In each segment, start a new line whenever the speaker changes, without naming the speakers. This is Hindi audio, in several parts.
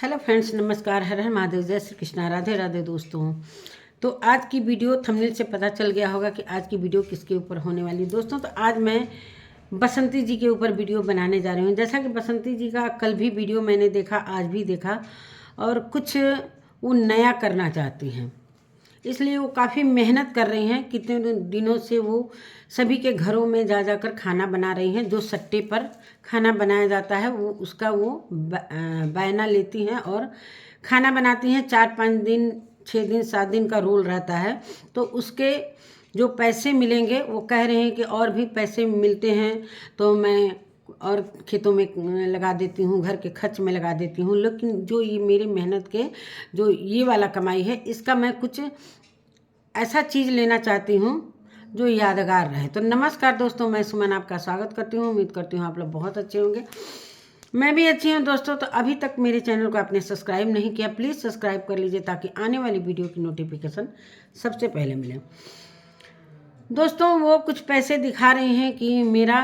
हेलो फ्रेंड्स, नमस्कार। हर हर महादेव, जय श्री कृष्णा, राधे राधे दोस्तों। तो आज की वीडियो थंबनेल से पता चल गया होगा कि आज की वीडियो किसके ऊपर होने वाली है दोस्तों। तो आज मैं बसंती जी के ऊपर वीडियो बनाने जा रही हूँ। जैसा कि बसंती जी का कल भी वीडियो मैंने देखा, आज भी देखा, और कुछ वो नया करना चाहती हैं, इसलिए वो काफ़ी मेहनत कर रही हैं। कितने दिनों से वो सभी के घरों में जा जाकर खाना बना रही हैं। जो सट्टे पर खाना बनाया जाता है वो उसका वो बयाना लेती हैं और खाना बनाती हैं। 4-5 दिन, 6 दिन, 7 दिन का रोल रहता है। तो उसके जो पैसे मिलेंगे वो कह रहे हैं कि और भी पैसे मिलते हैं तो मैं और खेतों में लगा देती हूँ, घर के खर्च में लगा देती हूँ। लेकिन जो ये मेरी मेहनत के जो ये वाला कमाई है, इसका मैं कुछ ऐसा चीज़ लेना चाहती हूँ जो यादगार रहे। तो नमस्कार दोस्तों, मैं सुमन आपका स्वागत करती हूँ। उम्मीद करती हूँ आप लोग बहुत अच्छे होंगे। मैं भी अच्छी हूँ दोस्तों। तो अभी तक मेरे चैनल को आपने सब्सक्राइब नहीं किया, प्लीज़ सब्सक्राइब कर लीजिए ताकि आने वाली वीडियो की नोटिफिकेशन सबसे पहले मिले। दोस्तों, वो कुछ पैसे दिखा रही हैं कि मेरा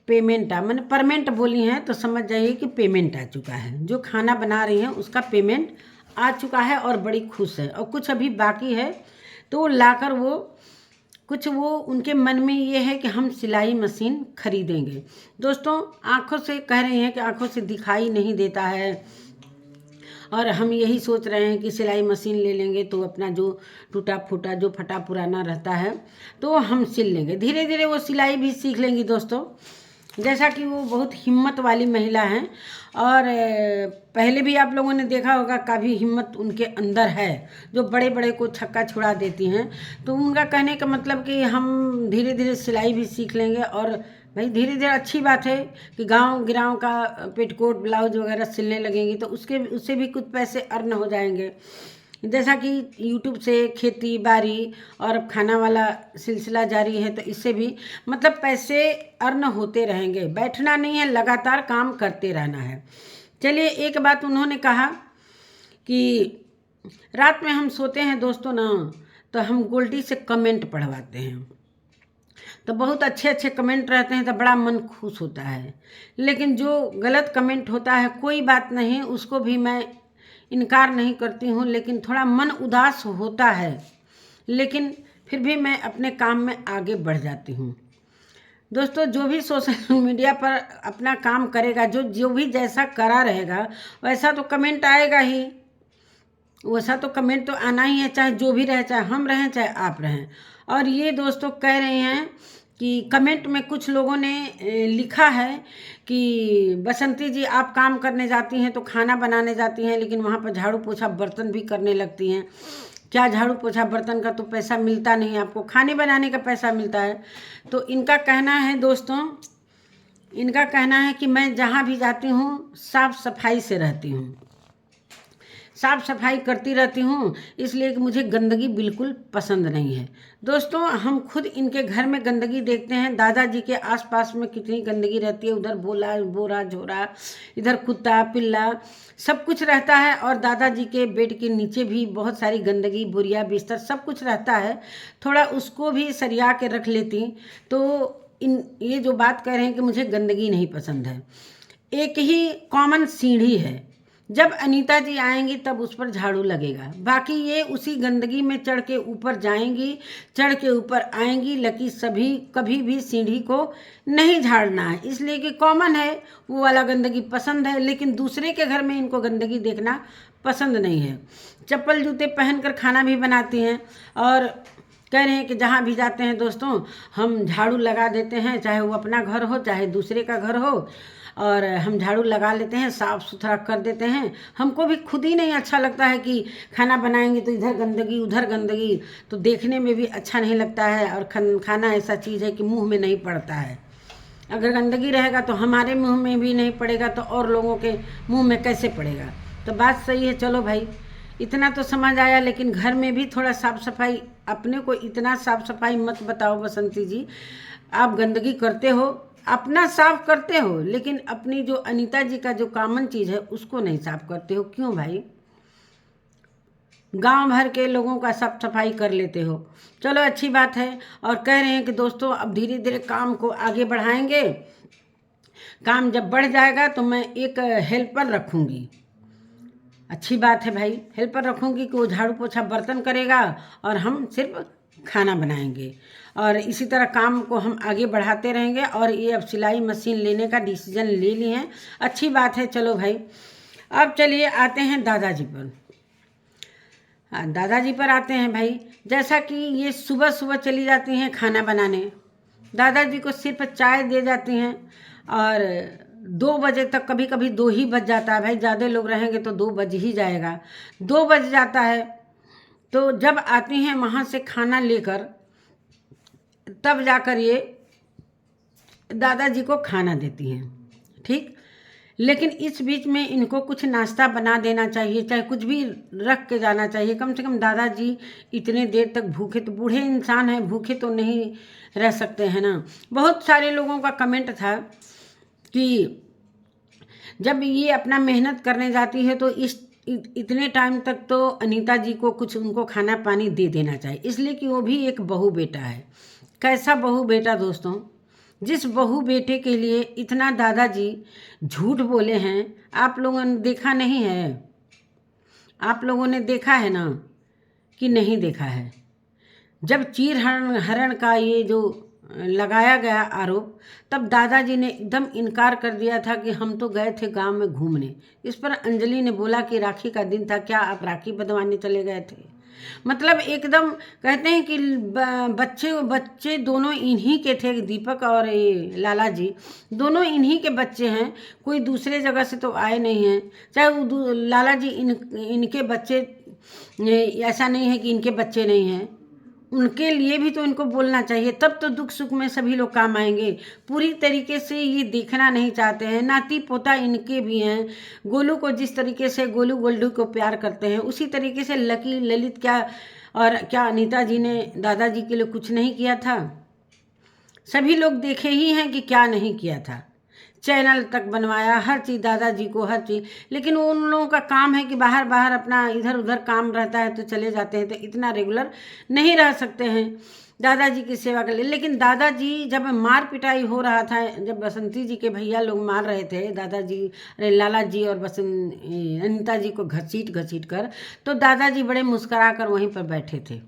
पेमेंट मैंने परमेंट बोली हैं तो समझ जाइए कि पेमेंट आ चुका है। जो खाना बना रही हैं उसका पेमेंट आ चुका है और बड़ी खुश है। और कुछ अभी बाकी है तो लाकर वो कुछ वो उनके मन में ये है कि हम सिलाई मशीन खरीदेंगे। दोस्तों, आंखों से कह रहे हैं कि आंखों से दिखाई नहीं देता है, और हम यही सोच रहे हैं कि सिलाई मशीन ले लेंगे तो अपना जो टूटा फूटा, जो फटा पुराना रहता है तो हम सिल लेंगे। धीरे धीरे वो सिलाई भी सीख लेंगी दोस्तों। जैसा कि वो बहुत हिम्मत वाली महिला हैं, और पहले भी आप लोगों ने देखा होगा काफ़ी हिम्मत उनके अंदर है, जो बड़े बड़े को छक्का छुड़ा देती हैं। तो उनका कहने का मतलब कि हम धीरे धीरे सिलाई भी सीख लेंगे। और भाई धीरे धीरे अच्छी बात है कि गांव गिराव का पेटीकोट ब्लाउज वगैरह सिलने लगेंगी तो उससे भी कुछ पैसे अर्न हो जाएंगे। जैसा कि यूट्यूब से खेती बाड़ी और अब खाना वाला सिलसिला जारी है, तो इससे भी मतलब पैसे अर्न होते रहेंगे। बैठना नहीं है, लगातार काम करते रहना है। चलिए, एक बात उन्होंने कहा कि रात में हम सोते हैं दोस्तों ना, तो हम गोल्डी से कमेंट पढ़वाते हैं, तो बहुत अच्छे अच्छे कमेंट रहते हैं तो बड़ा मन खुश होता है। लेकिन जो गलत कमेंट होता है, कोई बात नहीं, उसको भी मैं इनकार नहीं करती हूँ, लेकिन थोड़ा मन उदास होता है। लेकिन फिर भी मैं अपने काम में आगे बढ़ जाती हूँ। दोस्तों, जो भी सोशल मीडिया पर अपना काम करेगा, जो भी जैसा करा रहेगा वैसा तो कमेंट आएगा ही। वैसा तो कमेंट तो आना ही है, चाहे जो भी रहे, चाहे हम रहें चाहे आप रहें। और ये दोस्तों कह रहे हैं कि कमेंट में कुछ लोगों ने लिखा है कि बसंती जी आप काम करने जाती हैं तो खाना बनाने जाती हैं, लेकिन वहाँ पर झाड़ू पोछा बर्तन भी करने लगती हैं। क्या झाड़ू पोछा बर्तन का तो पैसा मिलता नहीं, आपको खाने बनाने का पैसा मिलता है। तो इनका कहना है दोस्तों, इनका कहना है कि मैं जहाँ भी जाती हूँ साफ सफाई से रहती हूँ, साफ सफाई करती रहती हूँ, इसलिए कि मुझे गंदगी बिल्कुल पसंद नहीं है। दोस्तों, हम खुद इनके घर में गंदगी देखते हैं। दादाजी के आसपास में कितनी गंदगी रहती है, उधर बोला बोरा झोरा, इधर कुत्ता पिल्ला सब कुछ रहता है। और दादाजी के बेड के नीचे भी बहुत सारी गंदगी, बोरिया बिस्तर सब कुछ रहता है। थोड़ा उसको भी सरिया के रख लेती तो ये जो बात कह रहे हैं कि मुझे गंदगी नहीं पसंद है, एक ही कॉमन सीढ़ी है। जब अनीता जी आएंगी तब उस पर झाड़ू लगेगा, बाकी ये उसी गंदगी में चढ़ के ऊपर जाएंगी, चढ़ के ऊपर आएंगी। लेकिन सभी कभी भी सीढ़ी को नहीं झाड़ना है, इसलिए कि कॉमन है, वो वाला गंदगी पसंद है। लेकिन दूसरे के घर में इनको गंदगी देखना पसंद नहीं है। चप्पल जूते पहनकर खाना भी बनाती हैं और कह रहे हैं कि जहाँ भी जाते हैं दोस्तों हम झाड़ू लगा देते हैं, चाहे वो अपना घर हो चाहे दूसरे का घर हो, और हम झाड़ू लगा लेते हैं, साफ़ सुथरा कर देते हैं। हमको भी खुद ही नहीं अच्छा लगता है कि खाना बनाएंगे तो इधर गंदगी उधर गंदगी, तो देखने में भी अच्छा नहीं लगता है। और खाना ऐसा चीज़ है कि मुंह में नहीं पड़ता है। अगर गंदगी रहेगा तो हमारे मुंह में भी नहीं पड़ेगा तो और लोगों के मुंह में कैसे पड़ेगा। तो बात सही है। चलो भाई, इतना तो समझ आया, लेकिन घर में भी थोड़ा साफ सफाई, अपने को इतना साफ सफाई मत बताओ बसंती जी। आप गंदगी करते हो, अपना साफ करते हो, लेकिन अपनी जो अनीता जी का जो कॉमन चीज़ है उसको नहीं साफ करते हो। क्यों भाई? गांव भर के लोगों का साफ सफाई कर लेते हो। चलो अच्छी बात है। और कह रहे हैं कि दोस्तों अब धीरे धीरे काम को आगे बढ़ाएंगे। काम जब बढ़ जाएगा तो मैं एक हेल्पर रखूँगी। अच्छी बात है भाई, हेल्पर रखूँगी कि वो झाड़ू पोछा बर्तन करेगा और हम सिर्फ खाना बनाएंगे। और इसी तरह काम को हम आगे बढ़ाते रहेंगे। और ये अब सिलाई मशीन लेने का डिसीजन ले लिए हैं, अच्छी बात है। चलो भाई, अब चलिए आते हैं दादाजी पर। दादाजी पर आते हैं भाई। जैसा कि ये सुबह सुबह चली जाती हैं खाना बनाने, दादाजी को सिर्फ चाय दे जाती हैं और 2 बजे तक, कभी कभी 2 ही बज जाता है भाई, ज़्यादा लोग रहेंगे तो 2 बज ही जाएगा, 2 बज जाता है। तो जब आती हैं वहाँ से खाना लेकर, तब जाकर ये दादाजी को खाना देती हैं, ठीक। लेकिन इस बीच में इनको कुछ नाश्ता बना देना चाहिए, चाहे कुछ भी रख के जाना चाहिए। कम से कम दादाजी इतने देर तक भूखे, तो बूढ़े इंसान हैं, भूखे तो नहीं रह सकते हैं ना। बहुत सारे लोगों का कमेंट था कि जब ये अपना मेहनत करने जाती है तो इतने टाइम तक तो अनीता जी को कुछ उनको खाना पानी दे देना चाहिए, इसलिए कि वो भी एक बहू बेटा है। कैसा बहू बेटा दोस्तों, जिस बहू बेटे के लिए इतना दादाजी झूठ बोले हैं, आप लोगों ने देखा नहीं है? आप लोगों ने देखा है ना कि नहीं देखा है? जब चीर हरण का ये जो लगाया गया आरोप, तब दादाजी ने एकदम इनकार कर दिया था कि हम तो गए थे गांव में घूमने। इस पर अंजलि ने बोला कि राखी का दिन था, क्या आप राखी बंधवाने चले गए थे? मतलब एकदम कहते हैं कि बच्चे दोनों इन्हीं के थे, दीपक और ये लाला जी दोनों इन्हीं के बच्चे हैं, कोई दूसरे जगह से तो आए नहीं हैं। चाहे वो लाला जी इनके बच्चे, ऐसा नहीं है कि इनके बच्चे नहीं हैं, उनके लिए भी तो इनको बोलना चाहिए, तब तो दुख सुख में सभी लोग काम आएंगे। पूरी तरीके से ये देखना नहीं चाहते हैं। नाती पोता इनके भी हैं। गोलू को जिस तरीके से गोलू गोल्डू को प्यार करते हैं, उसी तरीके से लकी ललित क्या अनीता जी ने दादाजी के लिए कुछ नहीं किया था? सभी लोग देखे ही हैं कि क्या नहीं किया था। चैनल तक बनवाया, हर चीज़ दादाजी को, हर चीज़। लेकिन वो उन लोगों का काम है कि बाहर बाहर अपना इधर उधर काम रहता है तो चले जाते हैं, तो इतना रेगुलर नहीं रह सकते हैं दादाजी की सेवा के लिए। लेकिन दादाजी जब मार पिटाई हो रहा था, जब बसंती जी के भैया लोग मार रहे थे दादाजी, अरे लाला जी और अनीता जी को घसीट कर, तो दादाजी बड़े मुस्करा कर वहीं पर बैठे थे।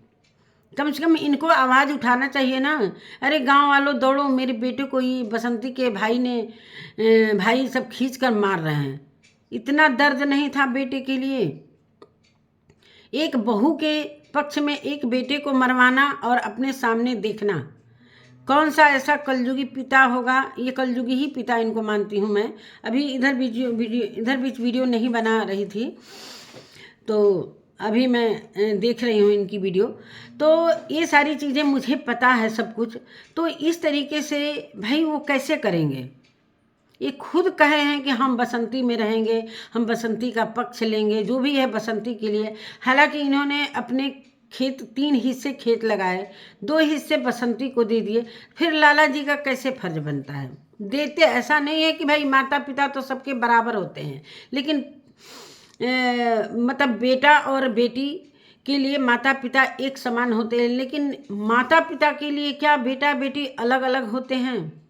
कम से कम इनको आवाज़ उठाना चाहिए ना। अरे गांव वालों दौड़ो, मेरे बेटे को ये बसंती के भाई सब खींच कर मार रहे हैं। इतना दर्द नहीं था बेटे के लिए? एक बहू के पक्ष में एक बेटे को मरवाना और अपने सामने देखना, कौन सा ऐसा कलयुगी पिता होगा? ये कलयुगी ही पिता इनको मानती हूँ मैं। अभी इधर बीच वीडियो नहीं बना रही थी, तो अभी मैं देख रही हूँ इनकी वीडियो। तो ये सारी चीज़ें मुझे पता है सब कुछ। तो इस तरीके से भाई वो कैसे करेंगे? ये खुद कहे हैं कि हम बसंती में रहेंगे, हम बसंती का पक्ष लेंगे, जो भी है बसंती के लिए। हालांकि इन्होंने अपने खेत 3 हिस्से खेत लगाए, 2 हिस्से बसंती को दे दिए। फिर लाला जी का कैसे फर्ज बनता है? देते ऐसा नहीं है कि भाई माता पिता तो सबके बराबर होते हैं, लेकिन मतलब बेटा और बेटी के लिए माता पिता एक समान होते हैं, लेकिन माता पिता के लिए क्या बेटा बेटी अलग अलग होते हैं?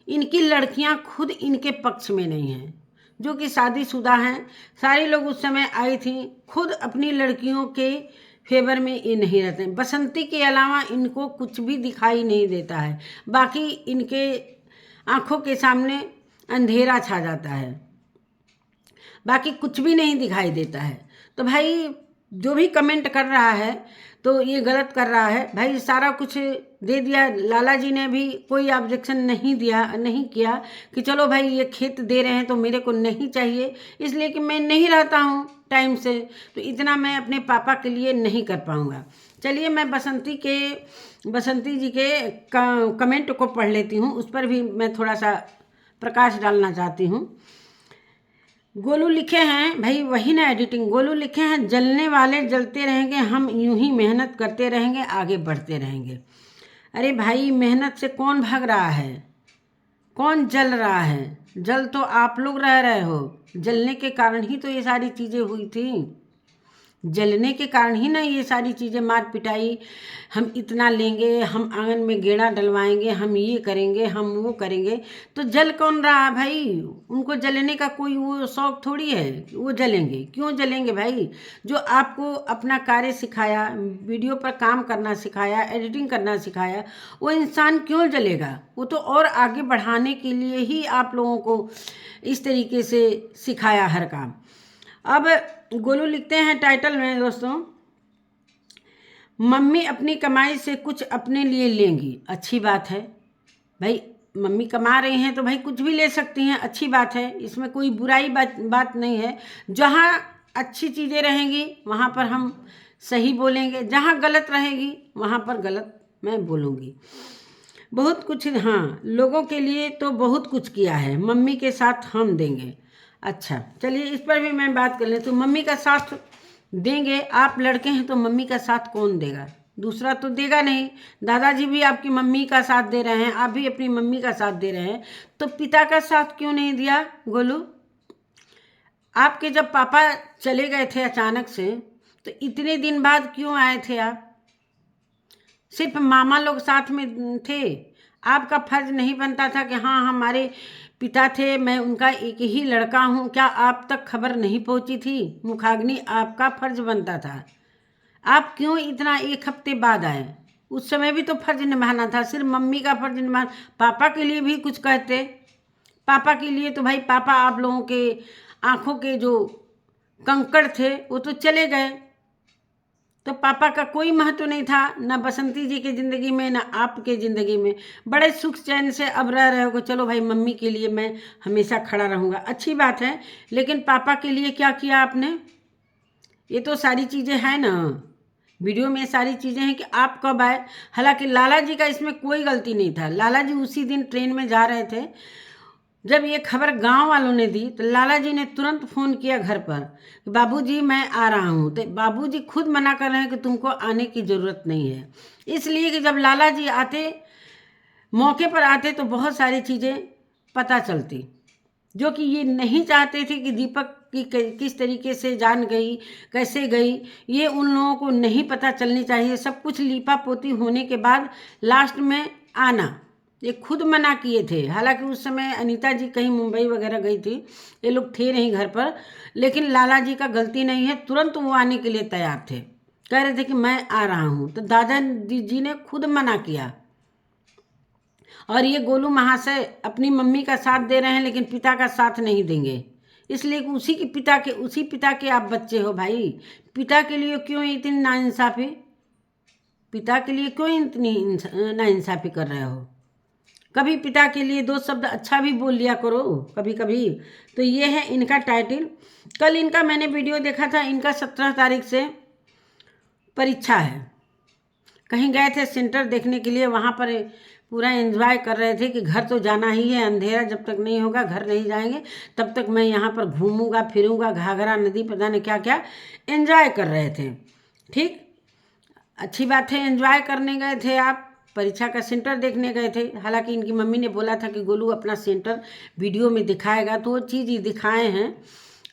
इनकी लड़कियां खुद इनके पक्ष में नहीं हैं, जो कि शादीशुदा हैं। सारे लोग उस समय आई थी, खुद अपनी लड़कियों के फेवर में ये नहीं रहते हैं। बसंती के अलावा इनको कुछ भी दिखाई नहीं देता है, बाकी इनके आंखों के सामने अंधेरा छा जाता है, बाकी कुछ भी नहीं दिखाई देता है। तो भाई जो भी कमेंट कर रहा है तो ये गलत कर रहा है। भाई सारा कुछ दे दिया, लाला जी ने भी कोई ऑब्जेक्शन नहीं किया कि चलो भाई ये खेत दे रहे हैं तो मेरे को नहीं चाहिए, इसलिए कि मैं नहीं रहता हूँ टाइम से, तो इतना मैं अपने पापा के लिए नहीं कर पाऊँगा। चलिए मैं बसंती जी के कमेंट को पढ़ लेती हूँ, उस पर भी मैं थोड़ा सा प्रकाश डालना चाहती हूँ। गोलू लिखे हैं, भाई वही ना एडिटिंग, गोलू लिखे हैं, जलने वाले जलते रहेंगे, हम यूं ही मेहनत करते रहेंगे, आगे बढ़ते रहेंगे। अरे भाई मेहनत से कौन भाग रहा है? कौन जल रहा है? जल तो आप लोग रह रहे हो, जलने के कारण ही तो ये सारी चीज़ें हुई थी। जलने के कारण ही ना ये सारी चीज़ें, मार पिटाई, हम इतना लेंगे, हम आंगन में गेड़ा डलवाएंगे, हम ये करेंगे, हम वो करेंगे। तो जल कौन रहा भाई? उनको जलने का कोई वो शौक थोड़ी है, वो जलेंगे। क्यों जलेंगे भाई? जो आपको अपना कार्य सिखाया, वीडियो पर काम करना सिखाया, एडिटिंग करना सिखाया, वो इंसान क्यों जलेगा? वो तो और आगे बढ़ाने के लिए ही आप लोगों को इस तरीके से सिखाया हर काम। अब गोलू लिखते हैं टाइटल में दोस्तों, मम्मी अपनी कमाई से कुछ अपने लिए लेंगी। अच्छी बात है भाई, मम्मी कमा रही हैं तो भाई कुछ भी ले सकती हैं, अच्छी बात है, इसमें कोई बुराई बात नहीं है। जहाँ अच्छी चीज़ें रहेंगी वहाँ पर हम सही बोलेंगे, जहाँ गलत रहेगी वहाँ पर गलत मैं बोलूँगी। बहुत कुछ, हाँ, लोगों के लिए तो बहुत कुछ किया है, मम्मी के साथ हम देंगे। अच्छा चलिए इस पर भी मैं बात कर लें। तो मम्मी का साथ देंगे, आप लड़के हैं तो मम्मी का साथ कौन देगा? दूसरा तो देगा नहीं। दादाजी भी आपकी मम्मी का साथ दे रहे हैं, आप भी अपनी मम्मी का साथ दे रहे हैं, तो पिता का साथ क्यों नहीं दिया गोलू? आपके जब पापा चले गए थे अचानक से, तो इतने दिन बाद क्यों आए थे आप? सिर्फ मामा लोग साथ में थे, आपका फर्ज नहीं बनता था कि हाँ हमारे पिता थे, मैं उनका एक ही लड़का हूँ? क्या आप तक खबर नहीं पहुँची थी? मुखाग्नि आपका फर्ज बनता था। आप क्यों इतना एक हफ्ते बाद आए? उस समय भी तो फर्ज निभाना था, सिर्फ मम्मी का फर्ज निभाना। पापा के लिए भी कुछ कहते। पापा के लिए तो भाई पापा आप लोगों के आंखों के जो कंकड़ थे वो तो चले गए, तो पापा का कोई महत्व नहीं था, ना बसंती जी की ज़िंदगी में, ना आपके ज़िंदगी में। बड़े सुख चैन से अब रह रहे हो, चलो भाई मम्मी के लिए मैं हमेशा खड़ा रहूँगा, अच्छी बात है। लेकिन पापा के लिए क्या किया आपने? ये तो सारी चीज़ें हैं ना, वीडियो में सारी चीज़ें हैं कि आप कब आए। हालांकि लाला जी का इसमें कोई गलती नहीं था। लाला जी उसी दिन ट्रेन में जा रहे थे, जब ये खबर गांव वालों ने दी तो लाला जी ने तुरंत फ़ोन किया घर पर कि बाबूजी मैं आ रहा हूँ। तो बाबूजी खुद मना कर रहे हैं कि तुमको आने की ज़रूरत नहीं है, इसलिए कि जब लाला जी आते, मौके पर आते, तो बहुत सारी चीज़ें पता चलती, जो कि ये नहीं चाहते थे कि दीपक की किस तरीके से जान गई, कैसे गई, ये उन लोगों को नहीं पता चलनी चाहिए। सब कुछ लीपा पोती होने के बाद लास्ट में आना, ये खुद मना किए थे। हालांकि उस समय अनीता जी कहीं मुंबई वगैरह गई थी, ये लोग थे नहीं घर पर, लेकिन लाला जी का गलती नहीं है, तुरंत वो आने के लिए तैयार थे, कह रहे थे कि मैं आ रहा हूँ। तो दादाजी जी ने खुद मना किया। और ये गोलू महाशय अपनी मम्मी का साथ दे रहे हैं लेकिन पिता का साथ नहीं देंगे, इसलिए कि उसी पिता के आप बच्चे हो भाई। पिता के लिए क्यों इतनी नाइंसाफ़ी? पिता के लिए क्यों इतनी नाइंसाफ़ी कर रहे हो? कभी पिता के लिए दो शब्द अच्छा भी बोल लिया करो कभी कभी। तो ये है इनका टाइटल। कल इनका मैंने वीडियो देखा था, इनका 17 तारीख से परीक्षा है, कहीं गए थे सेंटर देखने के लिए, वहाँ पर पूरा एंजॉय कर रहे थे कि घर तो जाना ही है, अंधेरा जब तक नहीं होगा घर नहीं जाएंगे, तब तक मैं यहाँ पर घूमूंगा फिरूंगा, घाघरा नदी पता नहीं क्या क्या एंजॉय कर रहे थे। ठीक, अच्छी बात है, एंजॉय करने गए थे आप, परीक्षा का सेंटर देखने गए थे। हालांकि इनकी मम्मी ने बोला था कि गोलू अपना सेंटर वीडियो में दिखाएगा, तो वो चीज़ ही दिखाए हैं।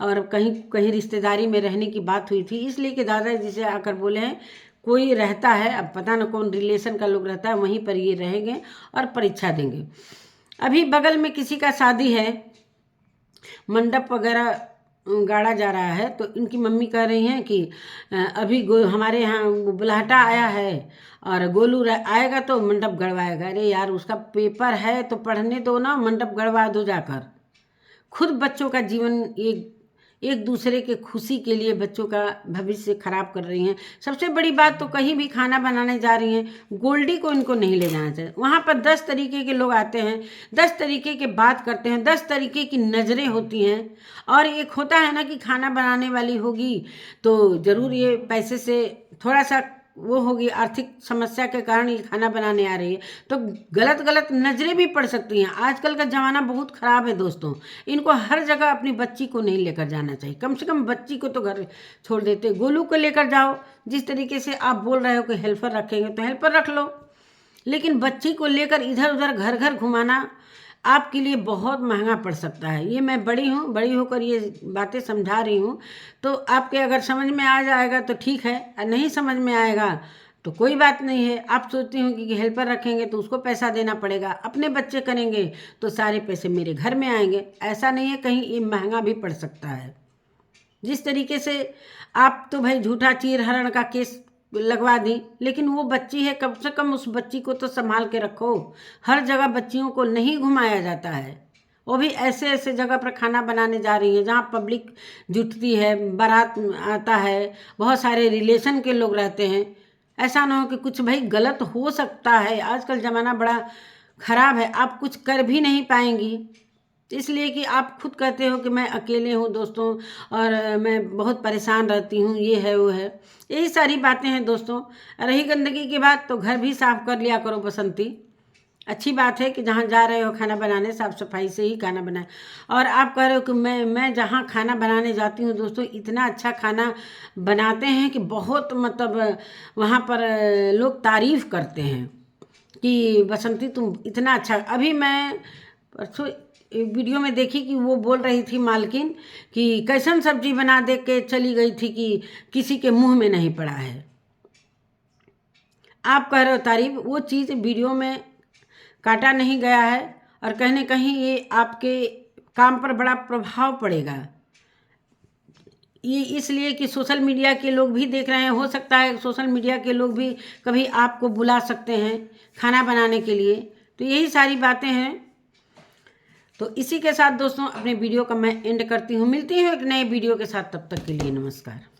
और कहीं कहीं रिश्तेदारी में रहने की बात हुई थी, इसलिए कि दादाजी से आकर बोले हैं कोई रहता है, अब पता न कौन रिलेशन का लोग रहता है, वहीं पर ये रहेंगे और परीक्षा देंगे। अभी बगल में किसी का शादी है, मंडप वगैरह गाड़ा जा रहा है, तो इनकी मम्मी कह रही हैं कि अभी हमारे यहाँ बुलाहटा आया है और गोलू आएगा तो मंडप गड़वाएगा। अरे यार उसका पेपर है तो पढ़ने दो ना, मंडप गड़वा दो जाकर। खुद बच्चों का जीवन एक दूसरे के खुशी के लिए बच्चों का भविष्य खराब कर रही हैं। सबसे बड़ी बात तो कहीं भी खाना बनाने जा रही हैं, गोल्डी को इनको नहीं ले जाना चाहिए। वहाँ पर 10 तरीके के लोग आते हैं, 10 तरीके के बात करते हैं, 10 तरीके की नज़रें होती हैं। और एक होता है ना कि खाना बनाने वाली होगी तो ज़रूर ये पैसे से थोड़ा सा वो होगी, आर्थिक समस्या के कारण ये खाना बनाने आ रही है, तो गलत नज़रें भी पड़ सकती हैं। आजकल का ज़माना बहुत ख़राब है दोस्तों, इनको हर जगह अपनी बच्ची को नहीं लेकर जाना चाहिए। कम से कम बच्ची को तो घर छोड़ देते, गोलू को लेकर जाओ। जिस तरीके से आप बोल रहे हो कि हेल्पर रखेंगे तो हेल्पर रख लो, लेकिन बच्ची को लेकर इधर उधर घर घर घुमाना आपके लिए बहुत महंगा पड़ सकता है। ये मैं बड़ी होकर ये बातें समझा रही हूँ। तो आपके अगर समझ में आ जाएगा तो ठीक है, और नहीं समझ में आएगा तो कोई बात नहीं है। आप सोचती हो कि हेल्पर रखेंगे तो उसको पैसा देना पड़ेगा, अपने बच्चे करेंगे तो सारे पैसे मेरे घर में आएंगे। ऐसा नहीं है, कहीं ये महंगा भी पड़ सकता है। जिस तरीके से आप तो भाई झूठा चीरहरण का केस लगवा दी, लेकिन वो बच्ची है, कम से कम उस बच्ची को तो संभाल के रखो। हर जगह बच्चियों को नहीं घुमाया जाता है, वो भी ऐसे ऐसे जगह पर खाना बनाने जा रही है जहाँ पब्लिक जुटती है, बारात आता है, बहुत सारे रिलेशन के लोग रहते हैं। ऐसा ना हो कि कुछ भाई गलत हो सकता है। आजकल ज़माना बड़ा ख़राब है, आप कुछ कर भी नहीं पाएंगी, इसलिए कि आप खुद कहते हो कि मैं अकेले हूँ दोस्तों, और मैं बहुत परेशान रहती हूँ, ये है वो है, यही सारी बातें हैं दोस्तों। रही गंदगी की बात, तो घर भी साफ़ कर लिया करो बसंती। अच्छी बात है कि जहाँ जा रहे हो खाना बनाने, साफ़ सफाई से ही खाना बनाए। और आप कह रहे हो कि मैं जहाँ खाना बनाने जाती हूँ दोस्तों, इतना अच्छा खाना बनाते हैं कि बहुत मतलब वहाँ पर लोग तारीफ़ करते हैं कि बसंती तुम इतना अच्छा। अभी मैं परसों वीडियो में देखी कि वो बोल रही थी मालकिन कि कैसन सब्जी बना दे के चली गई थी कि किसी के मुंह में नहीं पड़ा है। आप कह रहे हो तारीफ, वो चीज़ वीडियो में काटा नहीं गया है, और कहीं न कहीं ये आपके काम पर बड़ा प्रभाव पड़ेगा। ये इसलिए कि सोशल मीडिया के लोग भी देख रहे हैं। हो सकता है सोशल मीडिया के लोग भी कभी आपको बुला सकते हैं खाना बनाने के लिए। तो यही सारी बातें हैं। तो इसी के साथ दोस्तों अपने वीडियो का मैं एंड करती हूँ। मिलती हूँ एक नए वीडियो के साथ, तब तक के लिए नमस्कार।